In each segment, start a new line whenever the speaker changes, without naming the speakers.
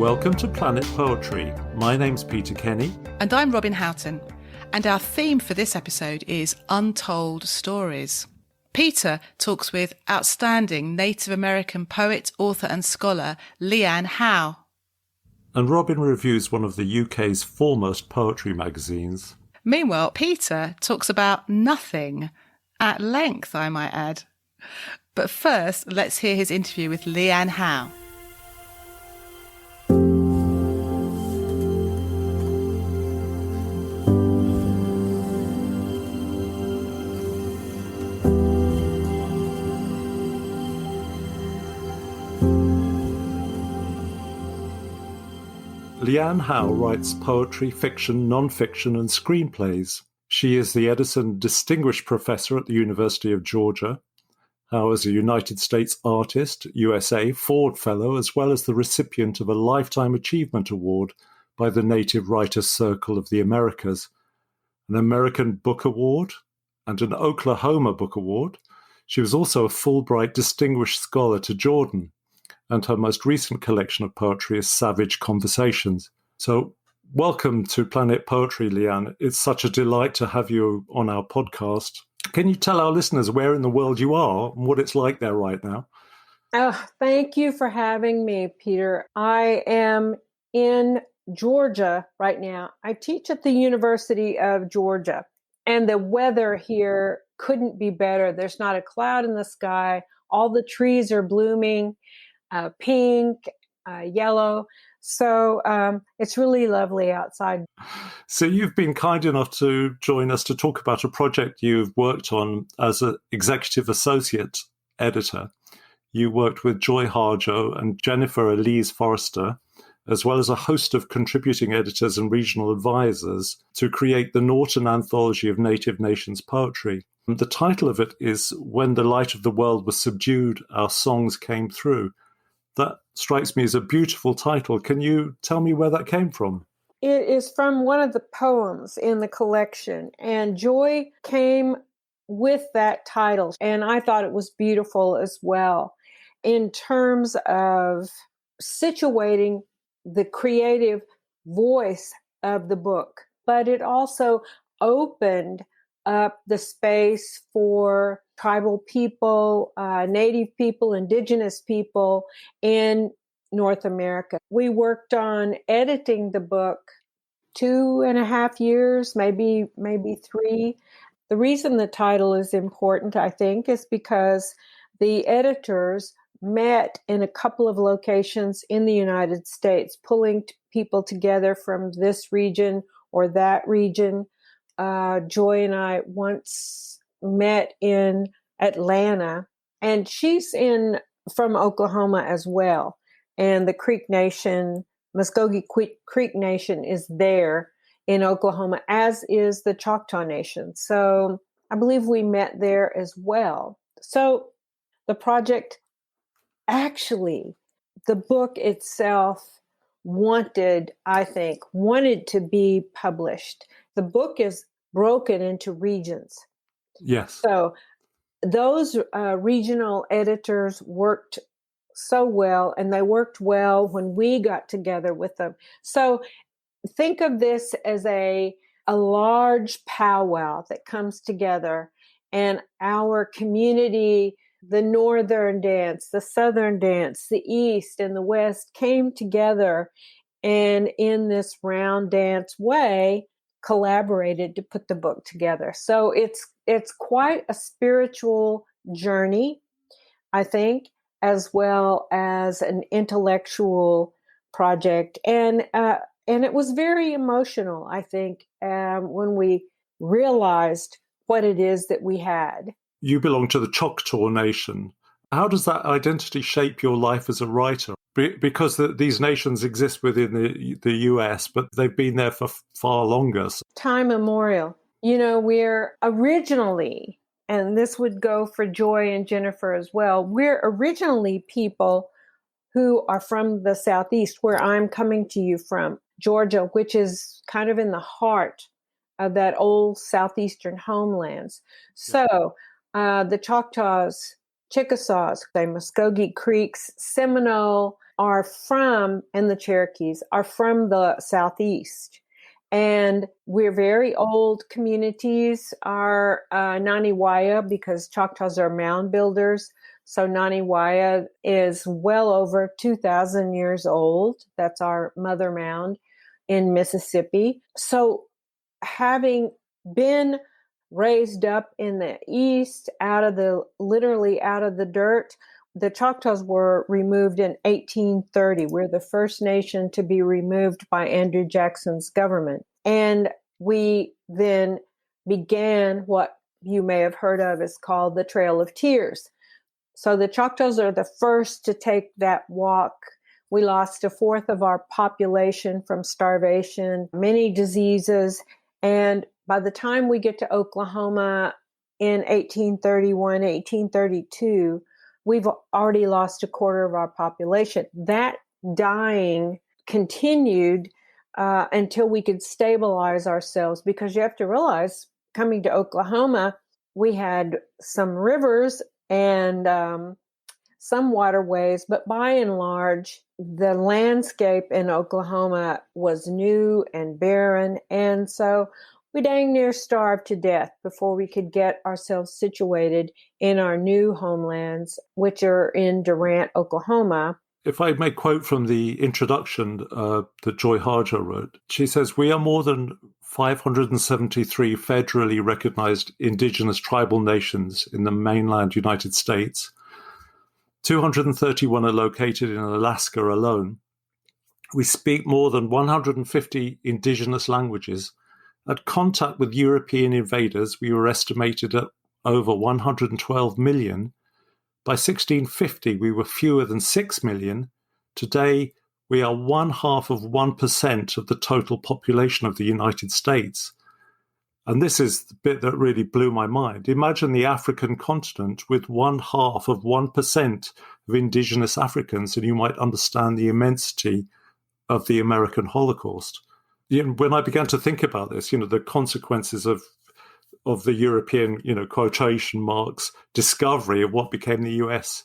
Welcome to Planet Poetry. My name's Peter Kenny.
And I'm Robin Houghton. And our theme for this episode is Untold Stories. Peter talks with outstanding Native American poet, author and scholar LeAnne Howe.
And Robin reviews one of the UK's foremost poetry magazines.
Meanwhile, Peter talks about nothing, at length I might add. But first, let's hear his interview with LeAnne Howe.
LeAnne Howe writes poetry, fiction, non-fiction and screenplays. She is the Edison Distinguished Professor at the University of Georgia. Howe is a United States Artist, USA, Ford Fellow, as well as the recipient of a Lifetime Achievement Award by the Native Writers Circle of the Americas, an American Book Award, and an Oklahoma Book Award. She was also a Fulbright Distinguished Scholar to Jordan, and her most recent collection of poetry is Savage Conversations. So welcome to Planet Poetry, LeAnne. It's such a delight to have you on our podcast. Can you tell our listeners where in the world you are and what it's like there right now?
Oh, thank you for having me, Peter. I am in Georgia right now. I teach at the University of Georgia, and the weather here couldn't be better. There's not a cloud in the sky. All the trees are blooming. Pink, yellow. So it's really lovely outside.
So you've been kind enough to join us to talk about a project you've worked on as an executive associate editor. You worked with Joy Harjo and Jennifer Elise Forrester, as well as a host of contributing editors and regional advisors to create the Norton Anthology of Native Nations Poetry. The title of it is When the Light of the World Was Subdued, Our Songs Came Through. That strikes me as a beautiful title. Can you tell me where that came from?
It is from one of the poems in the collection, and Joy came with that title, and I thought it was beautiful as well in terms of situating the creative voice of the book. But it also opened up the space for tribal people, Native people, Indigenous people in North America. We worked on editing the book 2.5 years, maybe 3. The reason the title is important, I think, is because the editors met in a couple of locations in the United States, pulling people together from this region or that region. Joy and I once met in Atlanta, and she's from Oklahoma as well. And the Creek Nation, Muskogee Creek Nation is there in Oklahoma, as is the Choctaw Nation. So I believe we met there as well. So the project, actually, the book itself wanted to be published. The book is broken into regions.
Yes.
So those regional editors worked so well, and they worked well when we got together with them. So think of this as a large powwow that comes together, and our community, the Northern dance, the Southern dance, the East and the West came together, and in this round dance way, collaborated to put the book together. So it's quite a spiritual journey, I think, as well as an intellectual project. And it was very emotional, I think, when we realized what it is that we had.
You belong to the Choctaw Nation. How does that identity shape your life as a writer? Because these nations exist within the US, but they've been there for far longer.
Time immemorial. We're originally, and this would go for Joy and Jennifer as well, we're originally people who are from the Southeast, where I'm coming to you from, Georgia, which is kind of in the heart of that old Southeastern homelands. So the Choctaws, Chickasaws, the Muskogee Creeks, Seminole, and the Cherokees are from the Southeast. And we're very old communities. Our Naniwaya, because Choctaws are mound builders, so Naniwaya is well over 2,000 years old. That's our mother mound in Mississippi. So having been raised up in the East, literally out of the dirt, the Choctaws were removed in 1830. We're the first nation to be removed by Andrew Jackson's government. And we then began what you may have heard of is called the Trail of Tears. So the Choctaws are the first to take that walk. We lost a fourth of our population from starvation, many diseases. And by the time we get to Oklahoma in 1831, 1832, we've already lost a quarter of our population. That dying continued until we could stabilize ourselves, because you have to realize, coming to Oklahoma, we had some rivers and some waterways, but by and large, the landscape in Oklahoma was new and barren. And so we dang near starved to death before we could get ourselves situated in our new homelands, which are in Durant, Oklahoma.
If I may quote from the introduction that Joy Harjo wrote, she says, "We are more than 573 federally recognized indigenous tribal nations in the mainland United States. 231 are located in Alaska alone. We speak more than 150 indigenous languages. At contact with European invaders, we were estimated at over 112 million. By 1650, we were fewer than 6 million. Today, we are 0.5% of the total population of the United States." And this is the bit that really blew my mind. Imagine the African continent with 0.5% of indigenous Africans, and you might understand the immensity of the American Holocaust. When I began to think about this, the consequences of the European, quotation marks, discovery of what became the US,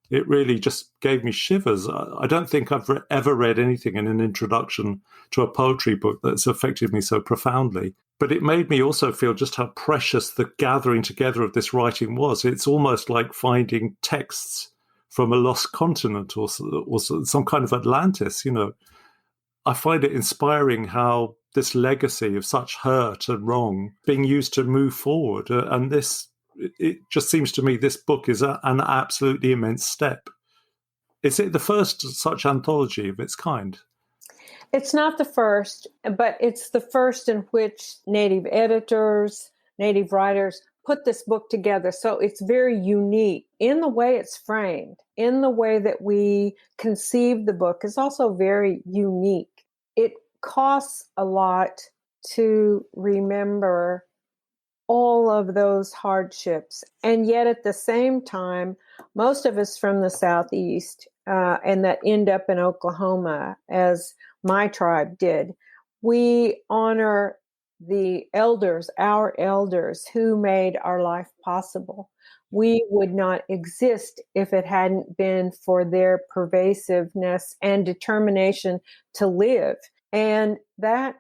it really just gave me shivers. I don't think I've ever read anything in an introduction to a poetry book that's affected me so profoundly. But it made me also feel just how precious the gathering together of this writing was. It's almost like finding texts from a lost continent or some kind of Atlantis, I find it inspiring how this legacy of such hurt and wrong being used to move forward. And it just seems to me this book is an absolutely immense step. Is it the first such anthology of its kind?
It's not the first, but it's the first in which Native editors, Native writers put this book together. So it's very unique in the way it's framed, in the way that we conceive the book is also very unique. It costs a lot to remember all of those hardships. And yet at the same time, most of us from the Southeast and that end up in Oklahoma, as my tribe did, we honor the elders, our elders who made our life possible. We would not exist if it hadn't been for their pervasiveness and determination to live. And that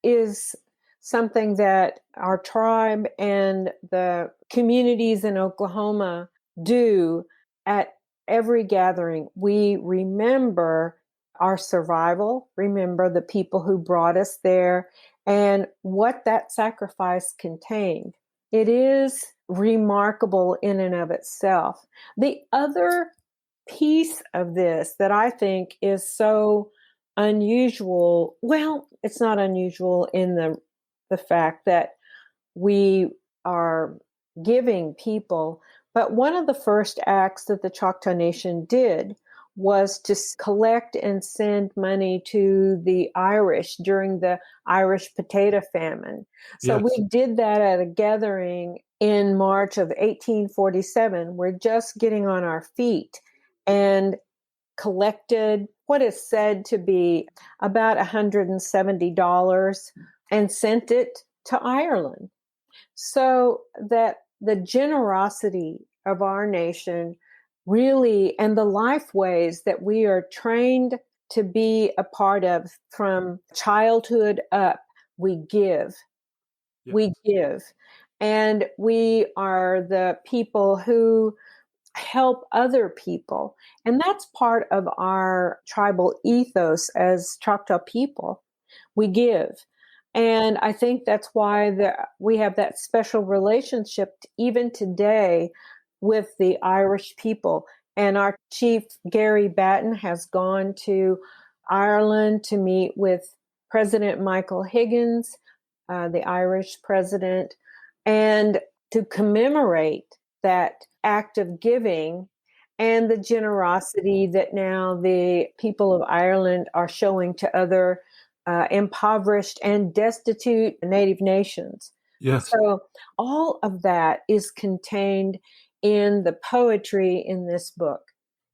is something that our tribe and the communities in Oklahoma do at every gathering. We remember our survival, remember the people who brought us there, and what that sacrifice contained. It is remarkable in and of itself. The other piece of this that I think is so unusual, well, it's not unusual in the fact that we are giving people, but one of the first acts that the Choctaw Nation did was to collect and send money to the Irish during the Irish potato famine. So
Yes.
we did that at a gathering in March of 1847. We're just getting on our feet and collected what is said to be about $170 and sent it to Ireland. So that the generosity of our nation really, and the life ways that we are trained to be a part of from childhood up. We give.
Yeah.
We give. And we are the people who help other people. And that's part of our tribal ethos as Choctaw people. We give. And I think that's why we have that special relationship even today with the Irish people. And our chief, Gary Batten, has gone to Ireland to meet with President Michael Higgins, the Irish president, and to commemorate that act of giving and the generosity that now the people of Ireland are showing to other impoverished and destitute Native nations.
Yes.
So all of that is contained in the poetry in this book.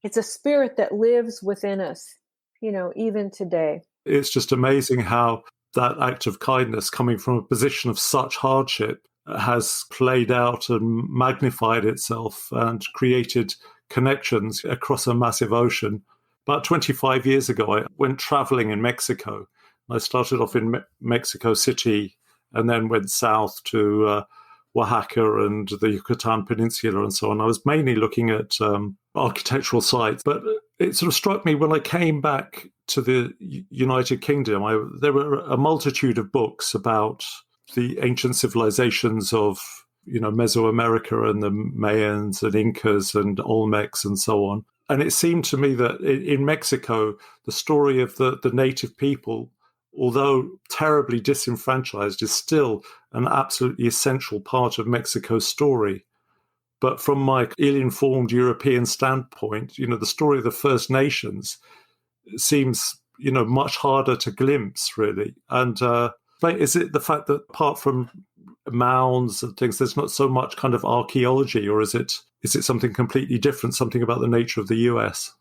It's a spirit that lives within us, even today.
It's just amazing how that act of kindness coming from a position of such hardship has played out and magnified itself and created connections across a massive ocean. About 25 years ago, I went traveling in Mexico. I started off in Mexico City and then went south to Oaxaca and the Yucatan Peninsula and so on. I was mainly looking at architectural sites, but it sort of struck me when I came back to the United Kingdom, there were a multitude of books about the ancient civilizations of, Mesoamerica and the Mayans and Incas and Olmecs and so on. And it seemed to me that in Mexico, the story of the native people, although terribly disenfranchised, is still an absolutely essential part of Mexico's story. But from my ill-informed European standpoint, the story of the First Nations seems, much harder to glimpse, really. And is it the fact that apart from mounds and things, there's not so much kind of archaeology, or is it something completely different, something about the nature of the US?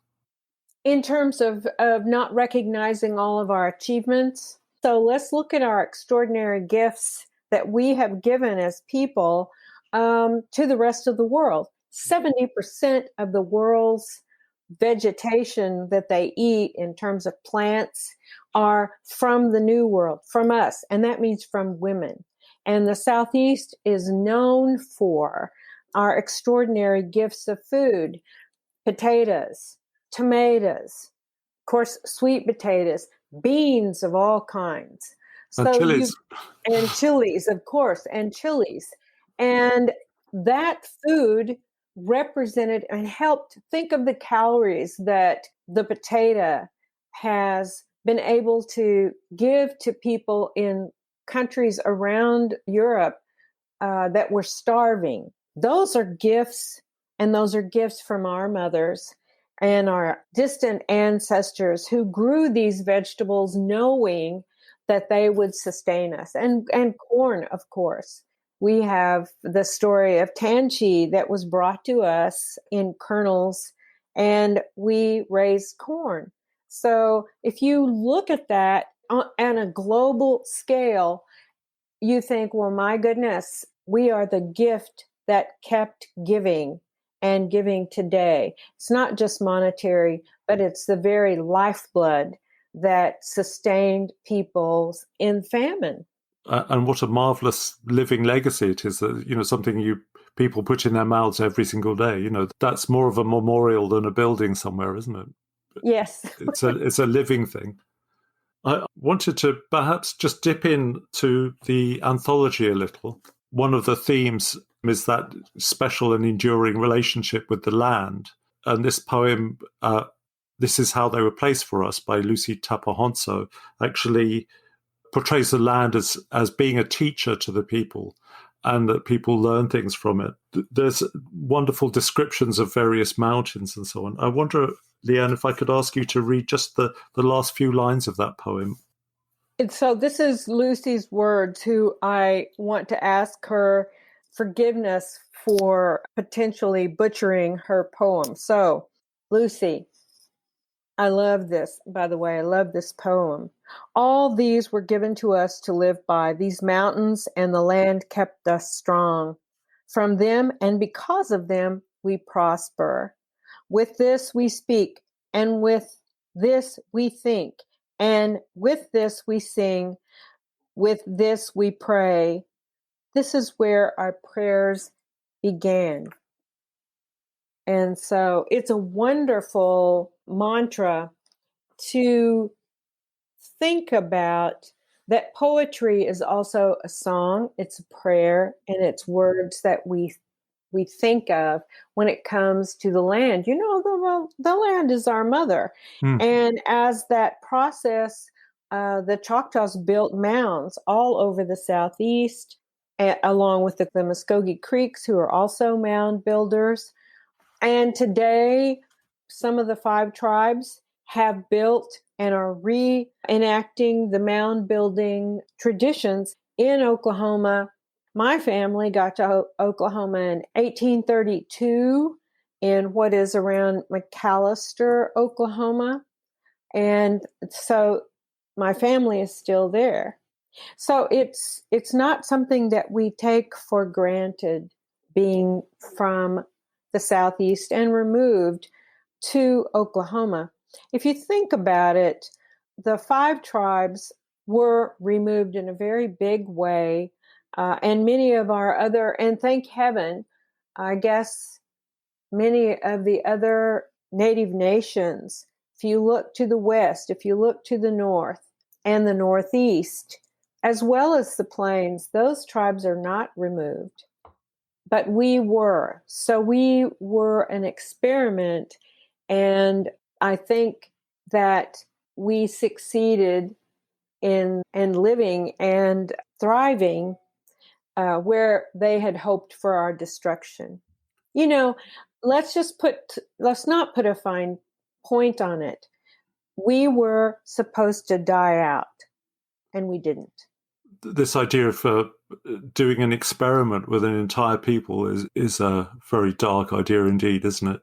In terms of not recognizing all of our achievements. So let's look at our extraordinary gifts that we have given as people to the rest of the world. 70% of the world's vegetation that they eat in terms of plants are from the New World, from us, and that means from women. And the Southeast is known for our extraordinary gifts of food: potatoes, tomatoes, of course, sweet potatoes, beans of all kinds.
And chilies.
And chilies, of course, and chilies. And that food represented and helped. Think of the calories that the potato has been able to give to people in countries around Europe that were starving. Those are gifts, and those are gifts from our mothers and our distant ancestors who grew these vegetables knowing that they would sustain us. And corn, of course. We have the story of Tanchi that was brought to us in kernels, and we raised corn. So if you look at that on a global scale, you think, well, my goodness, we are the gift that kept giving and giving today. It's not just monetary, but it's the very lifeblood that sustained people in famine.
And what a marvelous living legacy it is that, something people put in their mouths every single day. That's more of a memorial than a building somewhere, isn't it?
Yes.
It's a living thing. I wanted to perhaps just dip into the anthology a little. One of the themes is that special and enduring relationship with the land. And this poem, This Is How They Were Placed for Us by Lucy Tapahonso, actually portrays the land as being a teacher to the people, and that people learn things from it. There's wonderful descriptions of various mountains and so on. I wonder, LeAnne, if I could ask you to read just the last few lines of that poem.
And so this is Lucy's words, who I want to ask her forgiveness for potentially butchering her poem. So, Lucy, I love this, by the way. I love this poem. All these were given to us to live by. These mountains and the land kept us strong. From them and because of them, we prosper. With this we speak, and with this we think, and with this we sing, with this we pray. This is where our prayers began. And so it's a wonderful mantra to think about, that poetry is also a song, it's a prayer, and it's words that we think of when it comes to the land. You know, the land is our mother. And as that process, the Choctaws built mounds all over the Southeast, along with the Muskogee Creeks, who are also mound builders. And today, some of the 5 tribes have built and are reenacting the mound building traditions in Oklahoma. My family got to Oklahoma in 1832 in what is around McAllister, Oklahoma. And so my family is still there. So it's not something that we take for granted, being from the Southeast and removed to Oklahoma. If you think about it, the 5 tribes were removed in a very big way. And many of our other, and thank heaven, I guess many of the other Native nations, if you look to the west, if you look to the north and the northeast, as well as the plains, those tribes are not removed. But we were. So we were an experiment. And I think that we succeeded in living and thriving where they had hoped for our destruction. You know, let's not put a fine point on it. We were supposed to die out, and we didn't.
This idea of doing an experiment with an entire people is a very dark idea indeed, isn't it?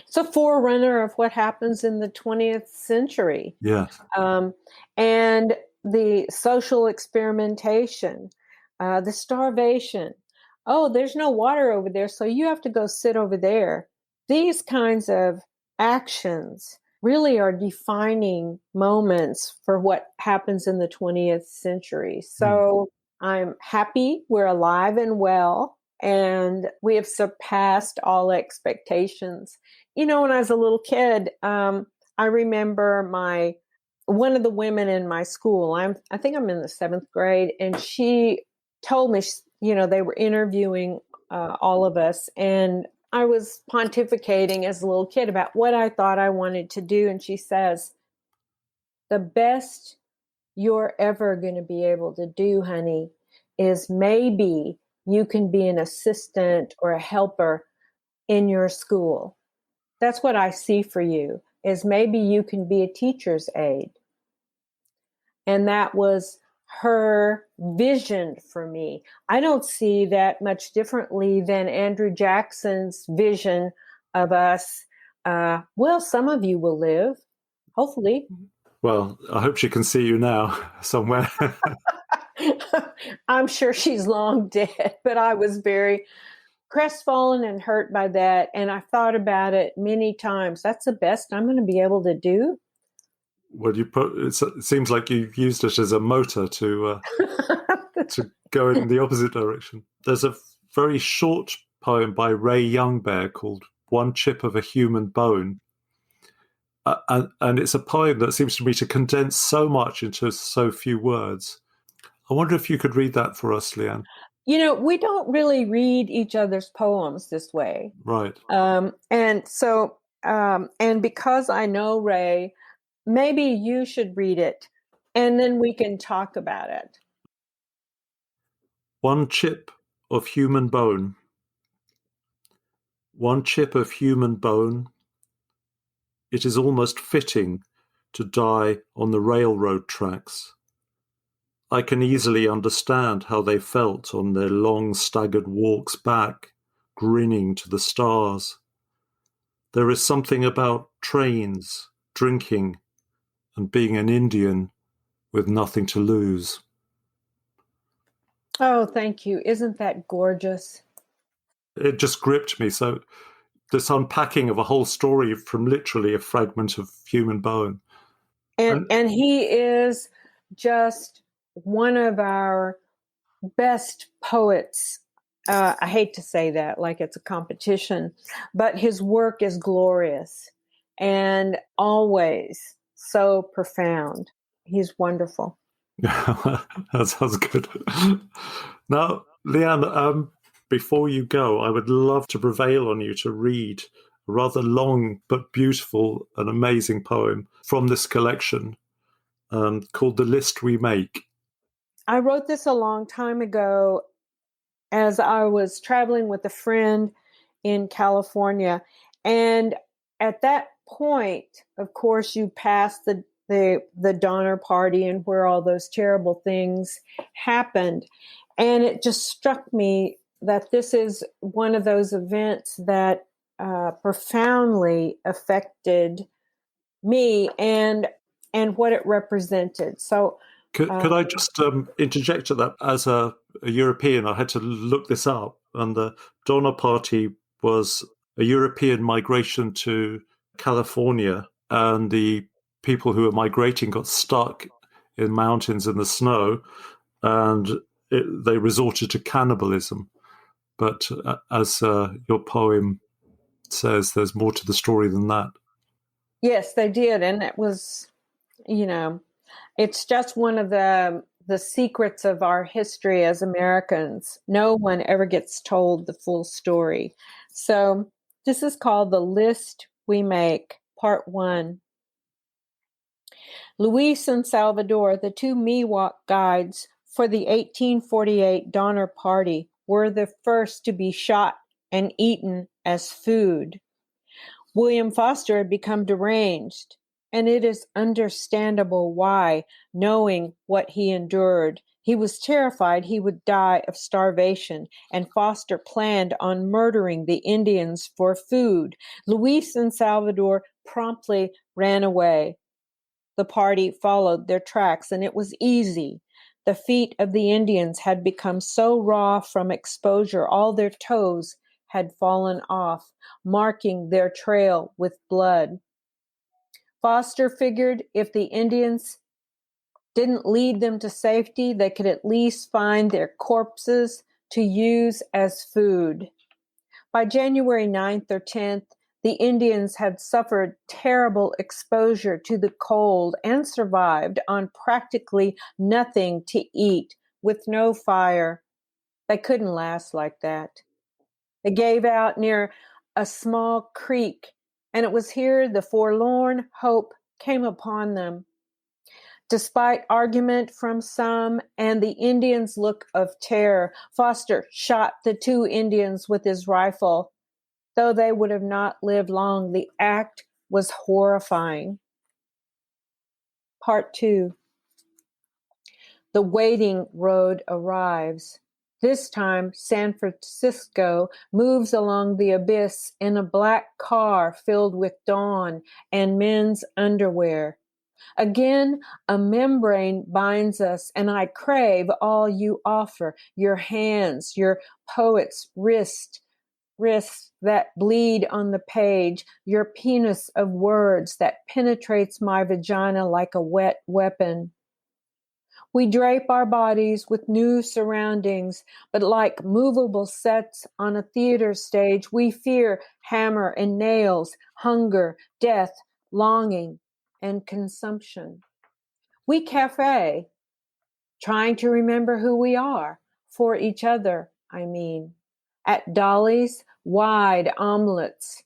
It's a forerunner of what happens in the 20th century.
Yeah.
And the social experimentation, the starvation. Oh, there's no water over there, so you have to go sit over there. These kinds of actions really are defining moments for what happens in the 20th century. So I'm happy we're alive and well, and we have surpassed all expectations. You know, when I was a little kid, I remember one of the women in my school, I think I'm in the 7th grade, and she told me, you know, they were interviewing all of us, and I was pontificating as a little kid about what I thought I wanted to do. And she says, the best you're ever going to be able to do, honey, is maybe you can be an assistant or a helper in your school. That's what I see for you, is maybe you can be a teacher's aide. And that was her vision for me. I don't see that much differently than Andrew Jackson's vision of us. Well, some of you will live, hopefully.
Well, I hope she can see you now somewhere.
I'm sure she's long dead, but I was very crestfallen and hurt by that. And I thought about it many times. That's the best I'm going to be able to do.
Well, it seems like you've used it as a motor to go in the opposite direction. There's a very short poem by Ray Youngbear called "One Chip of a Human Bone," and it's a poem that seems to me to condense so much into so few words. I wonder if you could read that for us, LeAnne.
You know, we don't really read each other's poems this way,
right?
And so, and because I know Ray, maybe you should read it, and then we can talk about it.
One chip of human bone. One chip of human bone. It is almost fitting to die on the railroad tracks. I can easily understand how they felt on their long staggered walks back, grinning to the stars. There is something about trains, drinking, and being an Indian with nothing to lose.
Oh, thank you. Isn't that gorgeous?
It just gripped me. So this unpacking of a whole story from literally a fragment of human bone.
And he is just one of our best poets. I hate to say that like it's a competition, but his work is glorious and always so profound. He's wonderful.
That sounds good. Now, LeAnne, before you go, I would love to prevail on you to read a rather long but beautiful and amazing poem from this collection called The List We Make.
I wrote this a long time ago as I was traveling with a friend in California. And at that point, of course, you pass the Donner Party and where all those terrible things happened. And it just struck me that this is one of those events that profoundly affected me and what it represented. So
could I just interject at that? As a European, I had to look this up, and the Donner Party was a European migration to California, and the people who were migrating got stuck in mountains in the snow, and they resorted to cannibalism. But as your poem says, there's more to the story than that.
Yes, they did. And it was, it's just one of the secrets of our history as Americans. No one ever gets told the full story. So this is called The List We Make, Part 1. Luis and Salvador, the two Miwok guides for the 1848 Donner Party, were the first to be shot and eaten as food. William Foster had become deranged, and it is understandable why, knowing what he endured. He was terrified he would die of starvation, and Foster planned on murdering the Indians for food. Luis and Salvador promptly ran away. The party followed their tracks, and it was easy. The feet of the Indians had become so raw from exposure, all their toes had fallen off, marking their trail with blood. Foster figured if the Indians didn't lead them to safety, they could at least find their corpses to use as food. By January 9th or 10th, the Indians had suffered terrible exposure to the cold and survived on practically nothing to eat, with no fire. They couldn't last like that. They gave out near a small creek, and it was here the forlorn hope came upon them. Despite argument from some and the Indians' look of terror, Foster shot the two Indians with his rifle. Though they would have not lived long, the act was horrifying. Part 2. The waiting road arrives. This time, San Francisco moves along the abyss in a black car filled with dawn and men's underwear. Again, a membrane binds us, and I crave all you offer, your hands, your poet's wrists that bleed on the page, your penis of words that penetrates my vagina like a wet weapon. We drape our bodies with new surroundings, but like movable sets on a theater stage, we fear hammer and nails, hunger, death, longing, and consumption. We cafe, trying to remember who we are, for each other, I mean. At Dolly's, wide omelets,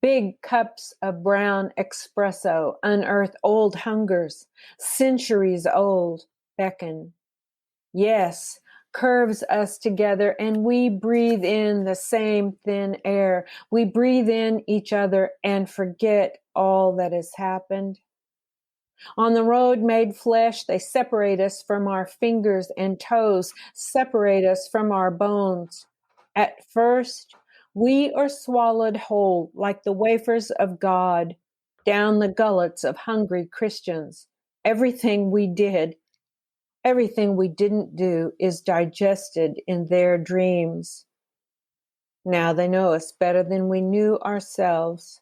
big cups of brown espresso unearth old hungers, centuries old, beckon. Yes, curves us together, and we breathe in the same thin air. We breathe in each other and forget all that has happened. On the road made flesh, they separate us from our fingers and toes, separate us from our bones. At first, we are swallowed whole like the wafers of God down the gullets of hungry Christians. Everything we did, everything we didn't do is digested in their dreams. Now they know us better than we knew ourselves.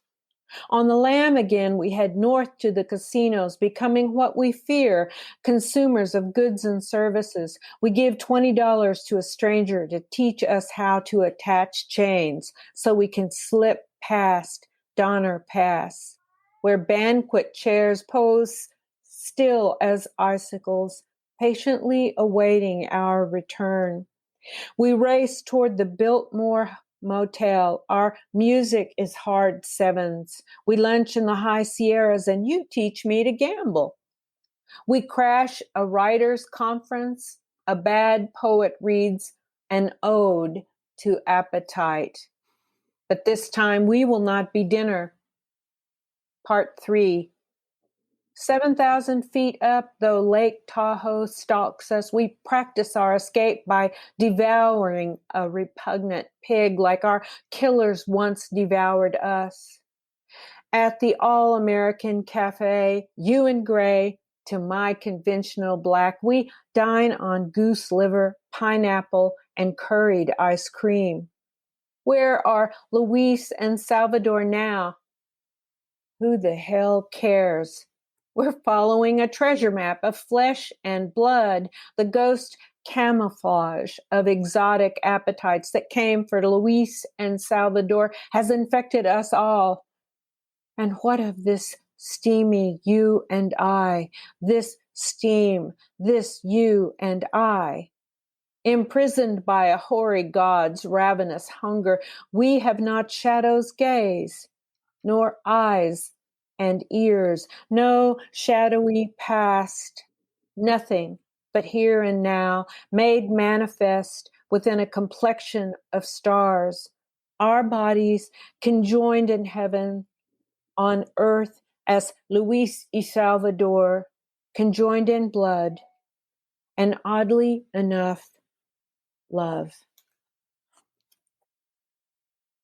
On the lam again, we head north to the casinos, becoming what we fear, consumers of goods and services. We give $20 to a stranger to teach us how to attach chains so we can slip past Donner Pass, where banquet chairs pose still as icicles, patiently awaiting our return. We race toward the Biltmore Motel. Our music is hard sevens. We lunch in the high Sierras and you teach me to gamble. We crash a writers' conference. A bad poet reads an ode to appetite. But this time we will not be dinner. Part 3. 7,000 feet up, though Lake Tahoe stalks us, we practice our escape by devouring a repugnant pig like our killers once devoured us. At the All-American Cafe, you in gray, to my conventional black, we dine on goose liver, pineapple, and curried ice cream. Where are Luis and Salvador now? Who the hell cares? We're following a treasure map of flesh and blood, the ghost camouflage of exotic appetites that came for Luis and Salvador has infected us all. And what of this steamy you and I, this steam, this you and I? Imprisoned by a hoary god's ravenous hunger, we have not shadow's gaze, nor eyes and ears, no shadowy past, nothing but here and now, made manifest within a complexion of stars, our bodies conjoined in heaven, on earth as Luis y Salvador, conjoined in blood, and oddly enough, love.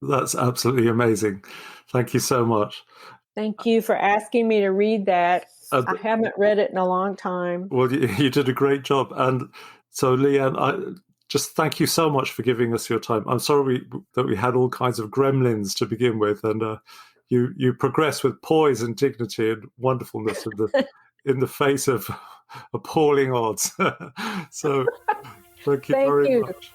That's absolutely amazing. Thank you so much.
Thank you for asking me to read that. I haven't read it in a long time.
Well, you did a great job. And so, LeAnne, I just thank you so much for giving us your time. I'm sorry that we had all kinds of gremlins to begin with, and you progress with poise and dignity and wonderfulness in the face of appalling odds. So, thank you very much.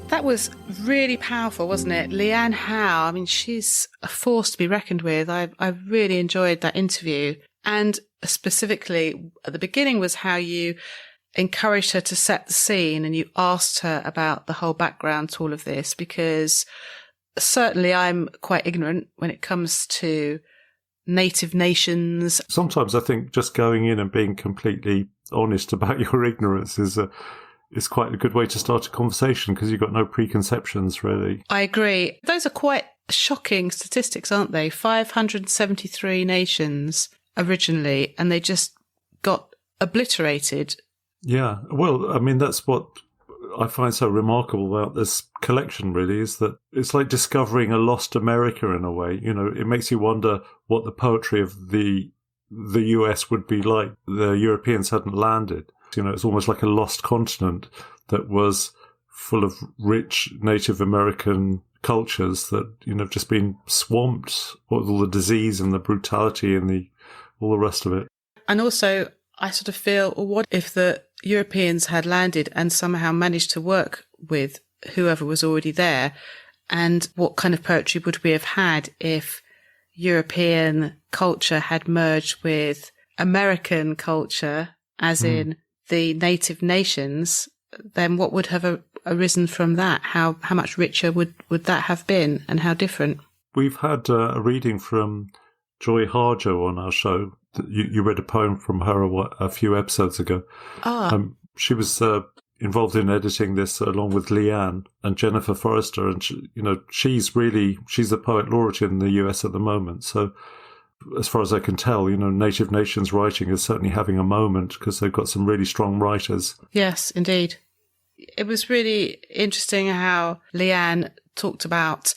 That was really powerful, wasn't it? LeAnne Howe, I mean, she's a force to be reckoned with. I really enjoyed that interview. And specifically, at the beginning was how you encouraged her to set the scene and you asked her about the whole background to all of this, because certainly I'm quite ignorant when it comes to native nations.
Sometimes I think just going in and being completely honest about your ignorance is quite a good way to start a conversation, because you've got no preconceptions, really.
I agree. Those are quite shocking statistics, aren't they? 573 nations originally, and they just got obliterated.
Yeah. Well, I mean, that's what I find so remarkable about this collection, really, is that it's like discovering a lost America in a way. You know, it makes you wonder what the poetry of the US would be like. The Europeans hadn't landed. You know, it's almost like a lost continent that was full of rich Native American cultures that, you know, have just been swamped with all the disease and the brutality and all the rest of it.
And also, I sort of feel, well, what if the Europeans had landed and somehow managed to work with whoever was already there? And what kind of poetry would we have had if European culture had merged with American culture, as in the native nations? Then what would have arisen from that? How much richer would that have been, and how different?
We've had a reading from Joy Harjo on our show. You read a poem from her a few episodes ago. She was involved in editing this along with LeAnne and Jennifer Forrester, and she's the poet laureate in the US at the moment. So as far as I can tell, you know, Native Nations writing is certainly having a moment, because they've got some really strong writers.
Yes, indeed. It was really interesting how LeAnne talked about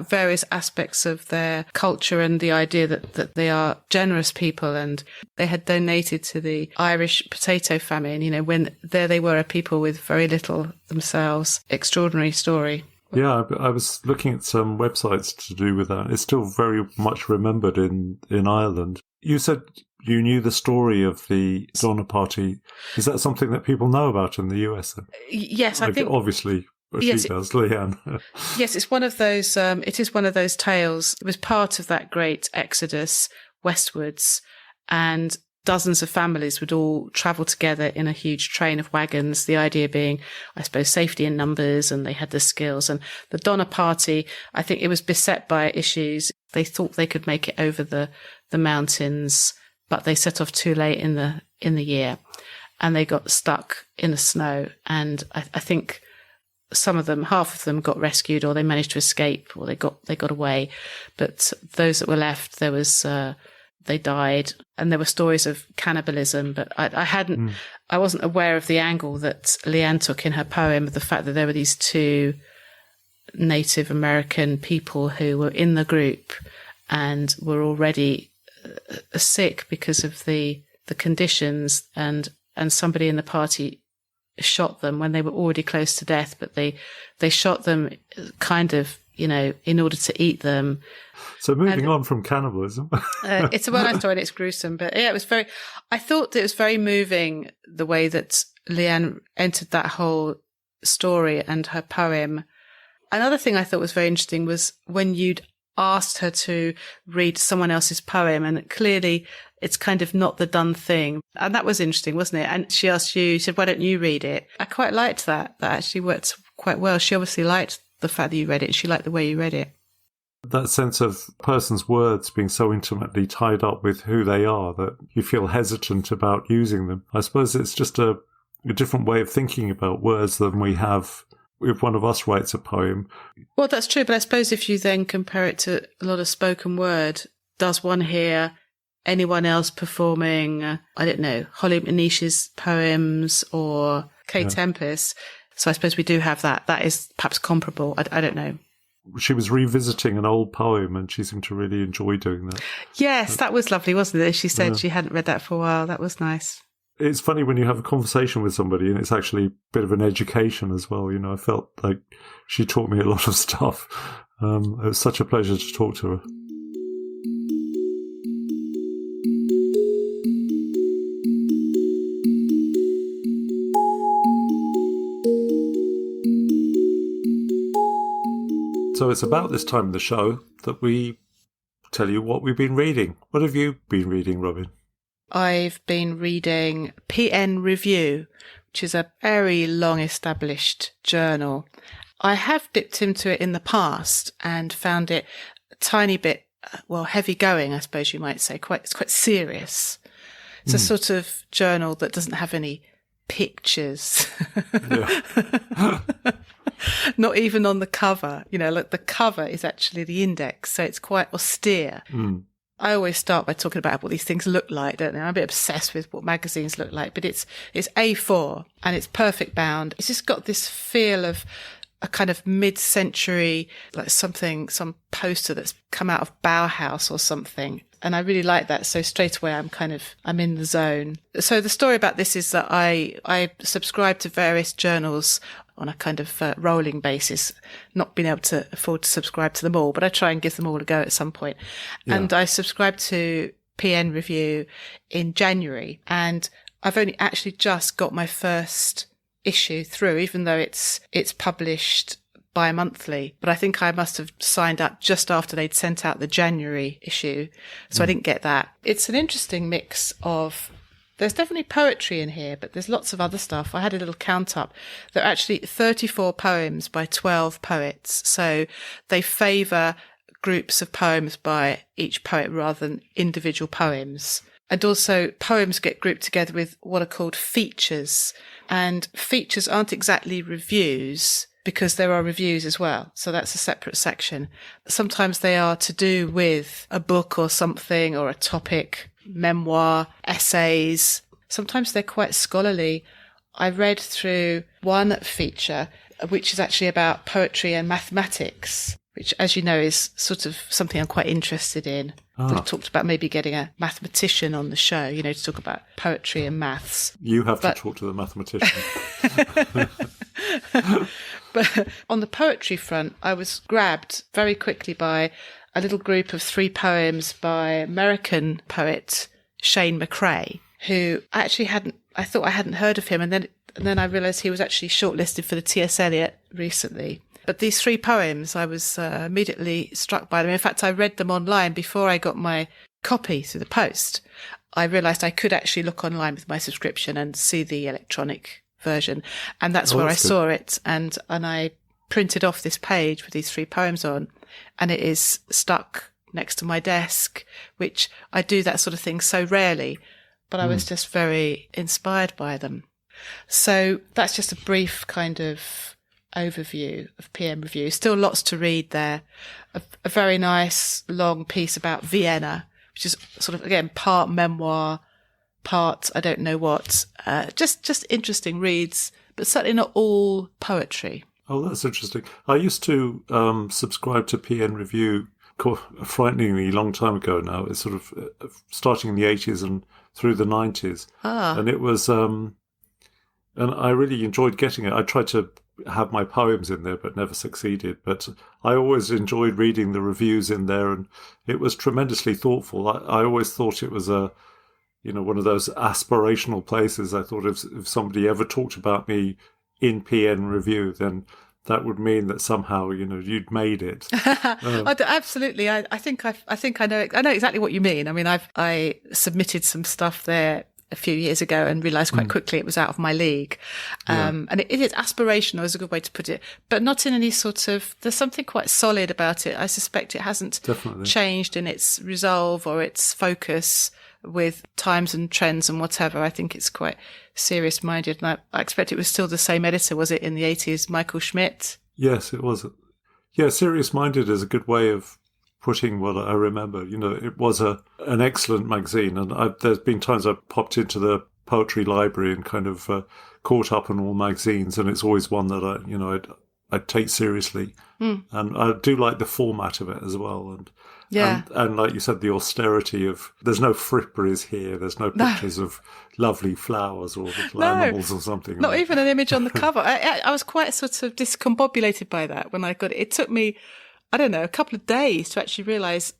various aspects of their culture and the idea that they are generous people, and they had donated to the Irish potato famine, when there they were, a people with very little themselves. Extraordinary story.
Yeah, I was looking at some websites to do with that. It's still very much remembered in Ireland. You said you knew the story of the Donner Party. Is that something that people know about in the US?
Yes, I think
obviously.
Yes,
she does, LeAnne.
Yes, it's one of those. It is one of those tales. It was part of that great exodus westwards, and dozens of families would all travel together in a huge train of wagons. The idea being, I suppose, safety in numbers, and they had the skills. And the Donner Party, I think, it was beset by issues. They thought they could make it over the mountains, but they set off too late in the year, and they got stuck in the snow. And I think half of them got rescued, or they managed to escape, or they got away. But those that were left, they died, and there were stories of cannibalism. But I wasn't aware of the angle that LeAnne took in her poem, the fact that there were these two Native American people who were in the group and were already sick because of the conditions, and somebody in the party shot them when they were already close to death, but they shot them kind of, in order to eat them.
So moving on from cannibalism.
It's a well-known story and it's gruesome, but yeah, I thought it was very moving the way that LeAnne entered that whole story and her poem. Another thing I thought was very interesting was when you'd asked her to read someone else's poem, and clearly it's kind of not the done thing. And that was interesting, wasn't it? And she asked you, she said, why don't you read it? I quite liked that. That actually worked quite well. She obviously liked the fact that you read it. She liked the way you read it.
That sense of a person's words being so intimately tied up with who they are that you feel hesitant about using them. I suppose it's just a different way of thinking about words than we have if one of us writes a poem.
Well, that's true. But I suppose if you then compare it to a lot of spoken word, does one hear anyone else performing, I don't know, Holly McNeish's poems or Kay Tempest? So I suppose we do have that. That is perhaps comparable. I don't know.
She was revisiting an old poem and she seemed to really enjoy doing that.
Yes, that was lovely, wasn't it? She said she hadn't read that for a while. That was nice.
It's funny when you have a conversation with somebody and it's actually a bit of an education as well. I felt like she taught me a lot of stuff. It was such a pleasure to talk to her. So it's about this time of the show that we tell you what we've been reading. What have you been reading, Robin?
I've been reading PN Review, which is a very long-established journal. I have dipped into it in the past and found it a tiny bit, heavy-going, I suppose you might say. It's quite serious. It's a sort of journal that doesn't have any pictures. Not even on the cover. The cover is actually the index, so it's quite austere. I always start by talking about what these things look like, don't I? I'm a bit obsessed with what magazines look like, but it's A4 and it's perfect bound. It's just got this feel of a kind of mid-century, like some poster that's come out of Bauhaus or something. And I really like that. So straight away, I'm in the zone. So the story about this is that I subscribe to various journals on a kind of rolling basis, not being able to afford to subscribe to them all, but I try and give them all a go at some point. Yeah. And I subscribed to PN Review in January, and I've only actually just got my first issue through, even though it's published bi-monthly. But I think I must have signed up just after they'd sent out the January issue, so I didn't get that. It's an interesting mix of... There's definitely poetry in here, but there's lots of other stuff. I had a little count up. There are actually 34 poems by 12 poets. So they favour groups of poems by each poet rather than individual poems. And also poems get grouped together with what are called features. And features aren't exactly reviews because there are reviews as well. So that's a separate section. Sometimes they are to do with a book or something or a topic, memoir, essays. Sometimes they're quite scholarly. I read through one feature, which is actually about poetry and mathematics, which, as you know, is sort of something I'm quite interested in. We've talked about maybe getting a mathematician on the show, to talk about poetry and maths.
You have to talk to the mathematician.
But on the poetry front, I was grabbed very quickly by a little group of 3 poems by American poet Shane McCrae, who I thought I hadn't heard of him. And then I realised he was actually shortlisted for the T.S. Eliot recently. But these 3 poems, I was immediately struck by them. In fact, I read them online before I got my copy through the post. I realised I could actually look online with my subscription and see the electronic version. And that's where I saw it. And I printed off this page with these 3 poems on, and it is stuck next to my desk, which I do that sort of thing so rarely. But I was just very inspired by them. So that's just a brief kind of overview of PM Review. Still lots to read there. A very nice long piece about Vienna, which is sort of, again, part memoir, part I don't know what. Just interesting reads, but certainly not all poetry.
Oh, that's interesting. I used to subscribe to PN Review a frighteningly long time ago now. It's sort of starting in the 80s and through the 90s. And it was, and I really enjoyed getting it. I tried to have my poems in there, but never succeeded. But I always enjoyed reading the reviews in there, and it was tremendously thoughtful. I always thought it was one of those aspirational places. I thought if somebody ever talked about me in PN Review, then that would mean that somehow you'd made it.
Absolutely. I think I know exactly what you mean. I mean, I submitted some stuff there a few years ago and realised quite quickly it was out of my league. And it is aspirational is a good way to put it, but not in any sort of, there's something quite solid about it. I suspect it hasn't changed in its resolve or its focus with times and trends and whatever. I think it's quite serious minded. And I expect it was still the same editor, was it, in the 80s, Michael Schmidt?
Yes, it was. Yeah, serious minded is a good way of putting what I remember. It was an excellent magazine, and there's been times I've popped into the poetry library and kind of caught up on all magazines, and it's always one that I'd take seriously. And I do like the format of it as well. And like you said, the austerity of, there's no fripperies here, there's no pictures of lovely flowers or little animals or something.
Not even an image on the cover. I was quite sort of discombobulated by that when I got it. It took me, I don't know, a couple of days to actually realise,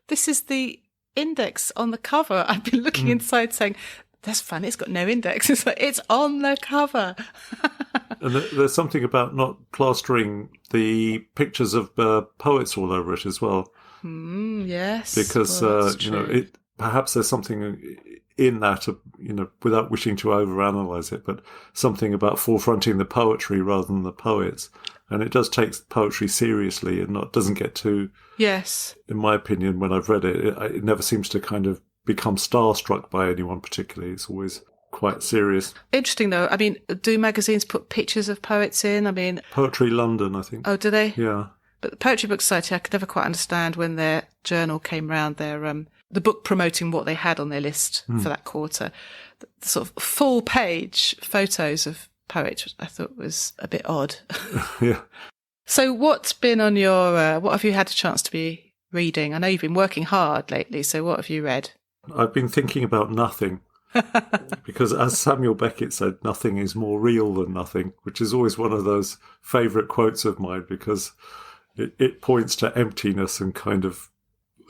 this is the index on the cover. I've been looking inside saying, that's funny, it's got no index. It's like, it's on the cover.
And there's something about not plastering the pictures of poets all over it as well.
Yes.
Because, perhaps there's something in that, without wishing to overanalyze it, but something about forefronting the poetry rather than the poets. And it does take poetry seriously and doesn't get too...
Yes.
In my opinion, when I've read it, it never seems to kind of become starstruck by anyone particularly. It's always quite serious.
Interesting, though. I mean, do magazines put pictures of poets in? I mean... Poetry
London, I think.
Oh, do they?
Yeah.
But the Poetry Book Society, I could never quite understand when their journal came round, the book promoting what they had on their list for that quarter. The sort of full page photos of poets, I thought was a bit odd.
Yeah.
So what's been on your, what have you had a chance to be reading? I know you've been working hard lately, so what have you read?
I've been thinking about nothing. Because as Samuel Beckett said, nothing is more real than nothing, which is always one of those favourite quotes of mine, because it points to emptiness and kind of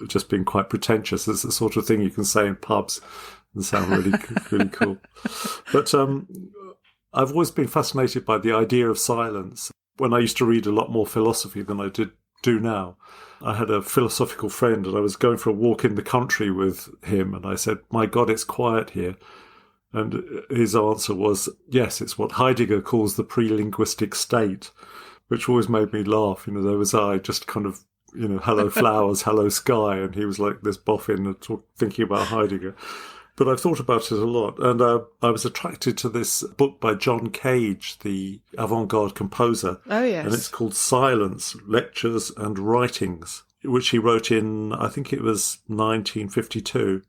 just being quite pretentious. It's the sort of thing you can say in pubs and sound really, really cool. But I've always been fascinated by the idea of silence. When I used to read a lot more philosophy than I do now, I had a philosophical friend and I was going for a walk in the country with him, and I said, "My God, it's quiet here." And his answer was, "Yes, it's what Heidegger calls the pre-linguistic state," which always made me laugh. There was I just kind of, hello flowers, hello sky, and he was like this boffin thinking about Heidegger. But I've thought about it a lot, and I was attracted to this book by John Cage, the avant-garde composer.
Oh, yes.
And it's called Silence, Lectures and Writings, which he wrote in, I think it was 1952.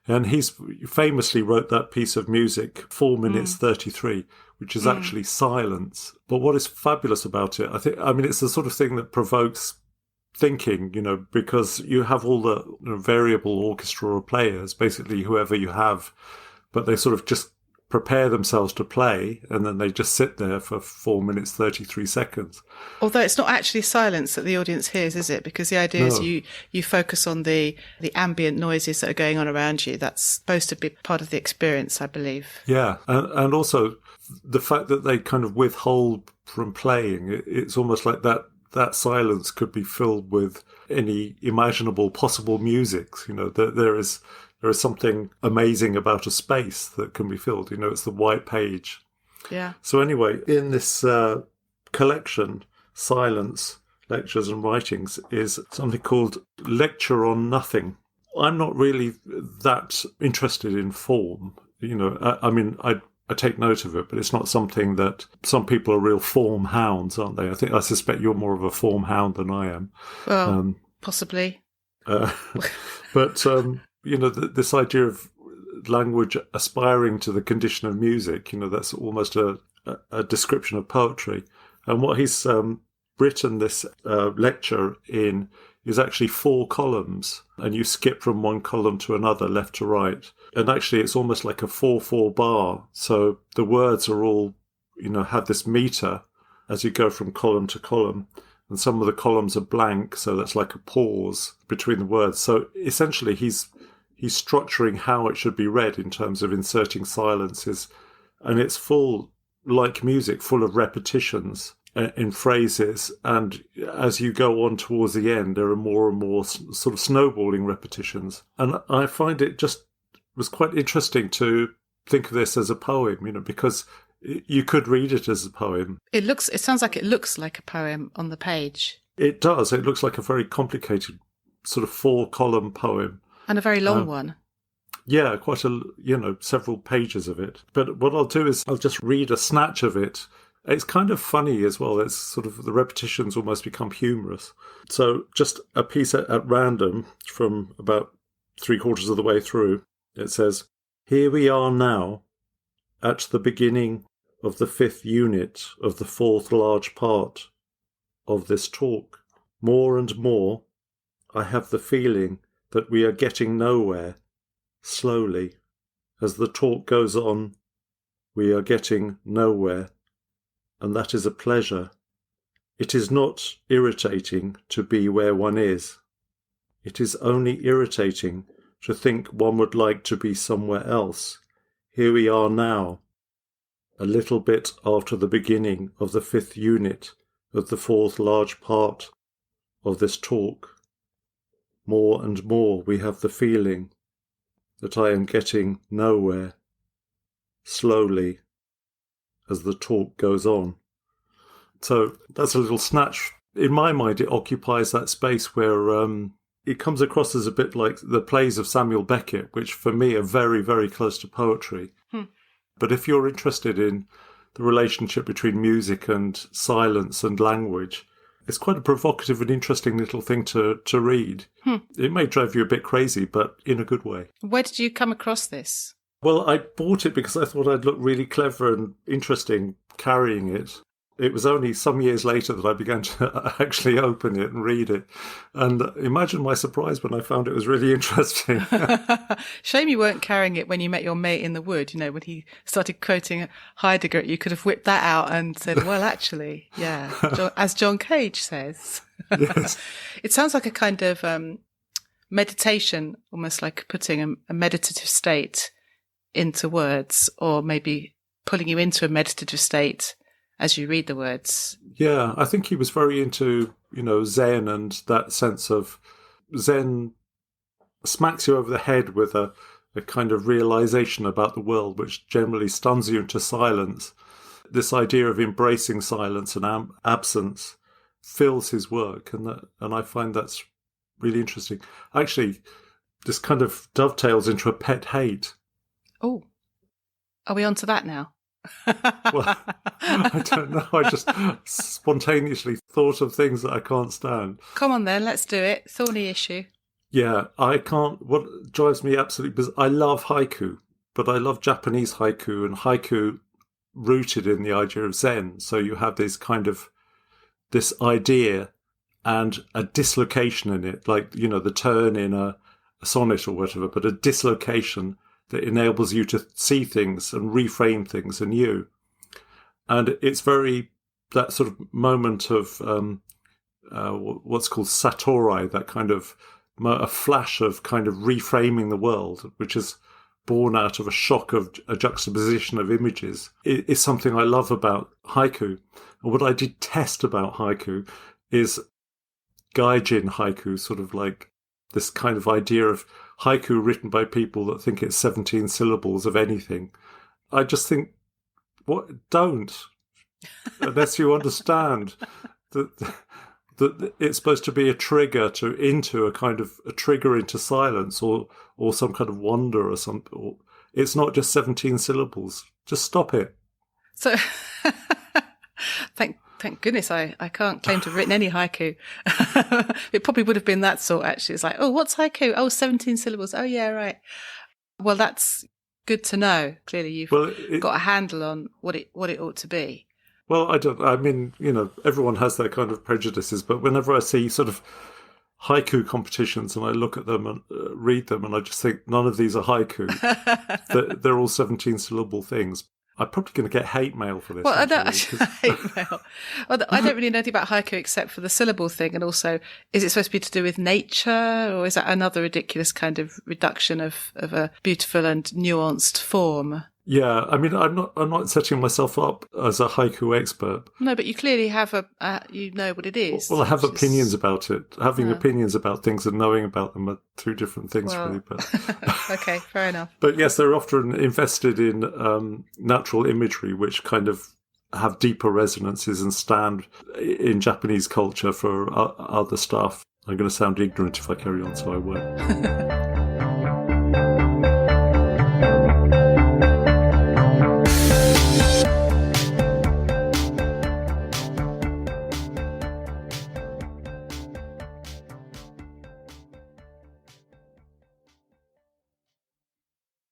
And he's famously wrote that piece of music, 4 minutes 33, which is actually silence. But what is fabulous about it, I mean, it's the sort of thing that provokes thinking, because you have all the variable orchestra players, basically whoever you have, but they sort of just prepare themselves to play, and then they just sit there for 4 minutes 33 seconds.
Although it's not actually silence that the audience hears, is it? Because the idea is you focus on the ambient noises that are going on around you. That's supposed to be part of the experience, I believe.
Yeah, and also the fact that they kind of withhold from playing, it's almost like that silence could be filled with any imaginable possible music. There is something amazing about a space that can be filled. It's the white page.
Yeah.
So anyway, in this collection, Silence, Lectures and Writings, is something called Lecture on Nothing. I'm not really that interested in form. I take note of it, but it's not something that some people are real form hounds, aren't they? I suspect you're more of a form hound than I am.
Well, possibly.
But this idea of language aspiring to the condition of music, that's almost a description of poetry. And what he's written this lecture in is actually 4 columns, and you skip from one column to another, left to right. And actually it's almost like a 4/4 bar. So the words are all, have this meter as you go from column to column. And some of the columns are blank, so that's like a pause between the words. So essentially he's structuring how it should be read in terms of inserting silences. And it's full, like music, full of repetitions in phrases. And as you go on towards the end, there are more and more sort of snowballing repetitions. And I find it just was quite interesting to think of this as a poem, because you could read it as a poem.
It sounds like it looks like a poem on the page.
It does. It looks like a very complicated sort of 4-column poem.
And a very long one.
Yeah, quite several pages of it. But what I'll do is I'll just read a snatch of it. It's kind of funny as well. It's sort of the repetitions almost become humorous. So just a piece at random from about 3/4 of the way through. It says, "Here we are now at the beginning of the 5th unit of the 4th large part of this talk. More and more, I have the feeling that we are getting nowhere. Slowly, as the talk goes on, we are getting nowhere, and that is a pleasure. It is not irritating to be where one is. It is only irritating to think one would like to be somewhere else. Here we are now, a little bit after the beginning of the 5th unit of the 4th large part of this talk. More and more we have the feeling that I am getting nowhere. Slowly, as the talk goes on." So that's a little snatch. In my mind, it occupies that space where it comes across as a bit like the plays of Samuel Beckett, which for me are very, very close to poetry. But if you're interested in the relationship between music and silence and language, it's quite a provocative and interesting little thing to read. It may drive you a bit crazy, but in a good way.
Where did you come across this?
Well, I bought it because I thought I'd look really clever and interesting carrying it. It was only some years later that I began to actually open it and read it. And imagine my surprise when I found it was really interesting.
Shame you weren't carrying it when you met your mate in the wood. When he started quoting Heidegger, you could have whipped that out and said, well, actually, yeah, as John Cage says.
Yes.
It sounds like a kind of meditation, almost like putting a meditative state into words, or maybe pulling you into a meditative state as you read the words.
Yeah, I think he was very into, Zen, and that sense of Zen smacks you over the head with a kind of realization about the world, which generally stuns you into silence. This idea of embracing silence and absence fills his work, and I find that's really interesting. Actually, this kind of dovetails into a pet hate.
Oh, are we on to that now?
Well, I don't know. I just spontaneously thought of things that I can't stand.
Come on then, let's do it. Thorny issue.
Yeah, I can't. What drives me absolutely bizarre, I love haiku, but I love Japanese haiku, and haiku rooted in the idea of Zen. So you have this idea and a dislocation in it, like, the turn in a sonnet or whatever, but a dislocation that enables you to see things and reframe things anew. And it's very that sort of moment of what's called satori, that kind of a flash of kind of reframing the world, which is born out of a shock of a juxtaposition of images. It is something I love about haiku. And what I detest about haiku is gaijin haiku, sort of like this kind of idea of haiku written by people that think it's 17 syllables of anything. I just think, don't, unless you understand that it's supposed to be a trigger into a kind of a trigger into silence or some kind of wonder or something. Or, it's not just 17 syllables. Just stop it.
So, thank goodness I can't claim to have written any haiku. It probably would have been that sort, actually. It's like, oh, what's haiku? Oh, 17 syllables. Oh, yeah, right. Well, that's good to know. Clearly, you've got a handle on what it ought to be.
Well, I mean, everyone has their kind of prejudices, but whenever I see sort of haiku competitions and I look at them and read them, and I just think none of these are haiku. They're all 17 syllable things. I'm probably going to get hate mail for this.
Well, hate mail. Well, I don't really know anything about haiku except for the syllable thing, and also, is it supposed to be to do with nature, or is that another ridiculous kind of reduction of a beautiful and nuanced form?
Yeah, I mean, I'm not setting myself up as a haiku expert.
No, but you clearly have you know what it is.
Well, I have opinions about it. Having opinions about things and knowing about them are two different things, really. But
okay, fair enough.
But yes, they're often invested in natural imagery, which kind of have deeper resonances and stand in Japanese culture for other stuff. I'm going to sound ignorant if I carry on, so I won't.